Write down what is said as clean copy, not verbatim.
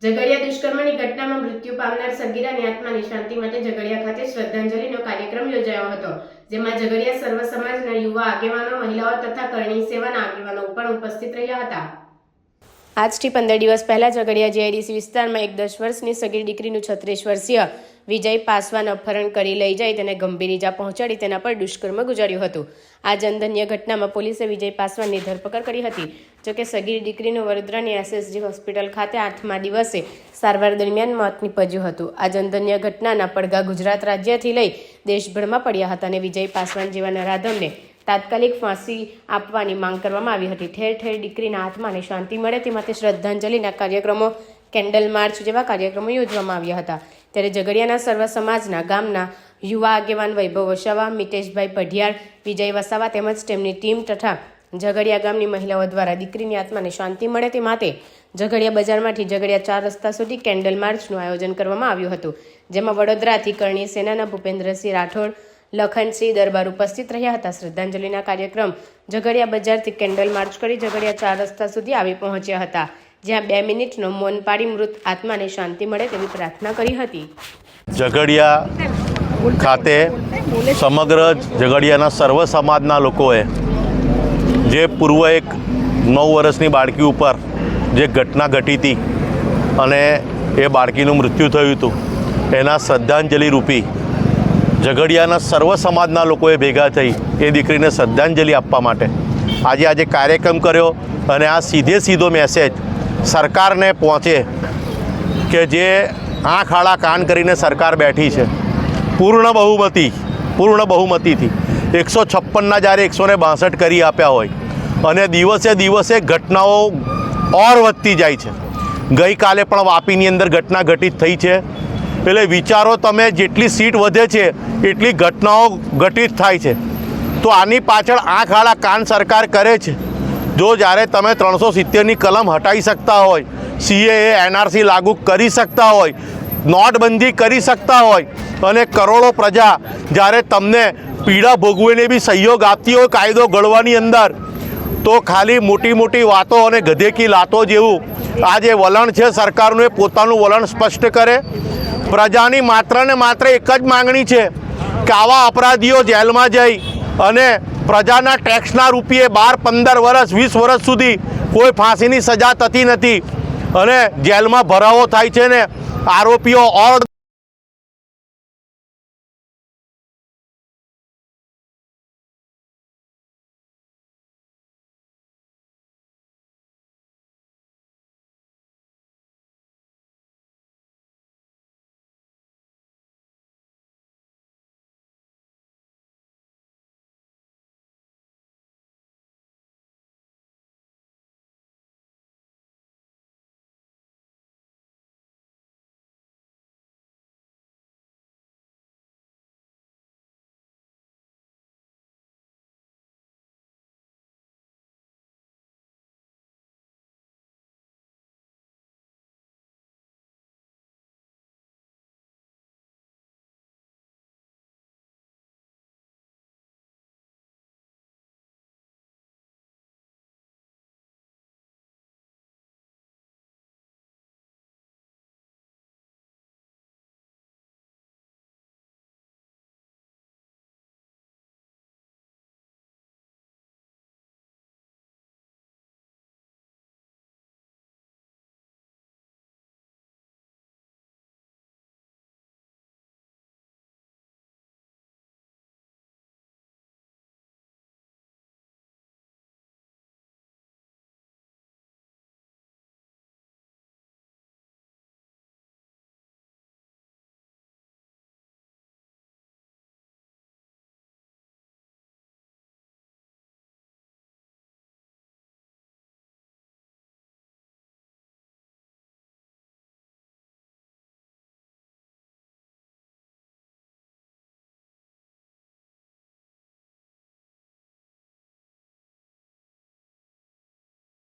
ઝઘડિયા દુષ્કર્મની ઘટનામાં મૃત્યુ પામનાર સગીરાની આત્માની શાંતિ માટે ઝઘડિયા ખાતે શ્રદ્ધાંજલિનો કાર્યક્રમ યોજાયો હતો, જેમાં ઝઘડિયા સર્વ સમાજના યુવા આગેવાનો, મહિલાઓ તથા કરણી સેવાના આગેવાનો પણ ઉપસ્થિત રહ્યા હતા। આજથી 15 દિવસ પહેલા ઝઘડિયા જીઆઈડીસી વિસ્તારમાં એક 10 વર્ષની સગીર દીકરીનું 36 વર્ષીય વિજય પાસવાન અપહરણ કરી લઈ જઈ તેને ગંભીર ઈજા પહોંચાડી તેના પર દુષ્કર્મ ગુજાર્યું હતું। આ જનધન્ય ઘટનામાં પોલીસે વિજય પાસવાનની ધરપકડ કરી હતી। જોકે સગીર દીકરીનું વડોદરાની એસએસજી હોસ્પિટલ ખાતે 8મા દિવસે સારવાર દરમિયાન મોત નીપજ્યું હતું। આ જનધન્ય ઘટનાના પડઘા ગુજરાત રાજ્યથી લઈ દેશભરમાં પડ્યા હતા અને વિજય પાસવાન જેવા નરાધમને તાત્કાલિક ફાંસી આપવાની માંગ કરવામાં આવી હતી। ઠેર ઠેર દીકરીના આત્માને શાંતિ મળે તે માટે શ્રદ્ધાંજલિના કાર્યક્રમો, કેન્ડલ માર્ચ જેવા કાર્યક્રમો યોજવામાં આવ્યા હતા। ત્યારે ઝઘડિયાના સર્વ સમાજના ગામના યુવા આગેવાન વૈભવ વસાવા, મિતેશભાઈ પઢિયાર, વિજય વસાવા તેમજ તેમની ટીમ તથા ઝઘડિયા ગામની મહિલાઓ દ્વારા દીકરીની આત્માને શાંતિ મળે તે માટે ઝઘડિયા બજારમાંથી ઝઘડિયા 4 રસ્તા સુધી કેન્ડલ માર્ચનું આયોજન કરવામાં આવ્યું હતું, જેમાં વડોદરાથી કરણી સેનાના ભૂપેન્દ્રસિંહ રાઠોડ, લખનસિંહ દરબાર ઉપસ્થિત રહ્યા હતા। શ્રદ્ધાંજલિના કાર્યક્રમ ઝઘડિયા બજારથી કેન્ડલ માર્ચ કરી ઝઘડિયા 4 રસ્તા સુધી આવી પહોંચ્યા હતા, જ્યાં 2 મિનિટનો મૌન પાડી મૃત આત્માને શાંતિ મળે તેવી પ્રાર્થના કરી હતી। ઝઘડિયા ખાતે સમગ્ર ઝઘડિયાના સર્વ સમાજના લોકોએ જે પૂર્વ એક 9 વર્ષની બાળકી ઉપર જે ઘટના ઘટી હતી અને એ બાળકીનું મૃત્યુ થયું હતું, એના શ્રદ્ધાંજલિ રૂપી ઝઘડિયાના સર્વ સમાજના લોકોએ ભેગા થઈ એ દીકરીને શ્રદ્ધાંજલિ આપવા માટે આજે કાર્યક્રમ કર્યો। અને આ સીધો મેસેજ સરકારને પહોંચે કે જે આંખ આડા કાન કરીને સરકાર બેઠી છે પૂર્ણ બહુમતીથી 156ના જ્યારે 162 કરી આપ્યા હોય અને દિવસે દિવસે ઘટનાઓ ઓર વધતી જાય છે। ગઈકાલે પણ વાપીની અંદર ઘટના ઘટિત થઈ છે, એટલે વિચારો તમે જેટલી સીટ વધે છે એટલી ઘટનાઓ ઘટિત થાય છે। તો આની પાછળ આંખ આડા કાન સરકાર કરે છે। જો જ્યારે તમે 370ની કલમ હટાવી શકતા હોય, CAA NRC લાગુ કરી શકતા હોય, નોટબંધી કરી શકતા હોય અને કરોડો પ્રજા જ્યારે તમને પીડા ભોગવીને બી સહયોગ આપતી હોય કાયદો ઘડવાની અંદર, તો ખાલી મોટી વાતો અને ગધેકી લાતો જેવું આ જે વલણ છે સરકારનું એ પોતાનું વલણ સ્પષ્ટ કરે। પ્રજાની માત્ર ને માત્ર એક જ માંગણી છે કે આવા અપરાધીઓ જેલમાં જઈ અને પ્રજાના ટેક્સના રૂપિયે 12, 15 વર્ષ, 20 વર્ષ સુધી કોઈ ફાંસીની સજા થતી નથી અને જેલમાં ભરાવો થાય છે ને આરોપીઓ ઓર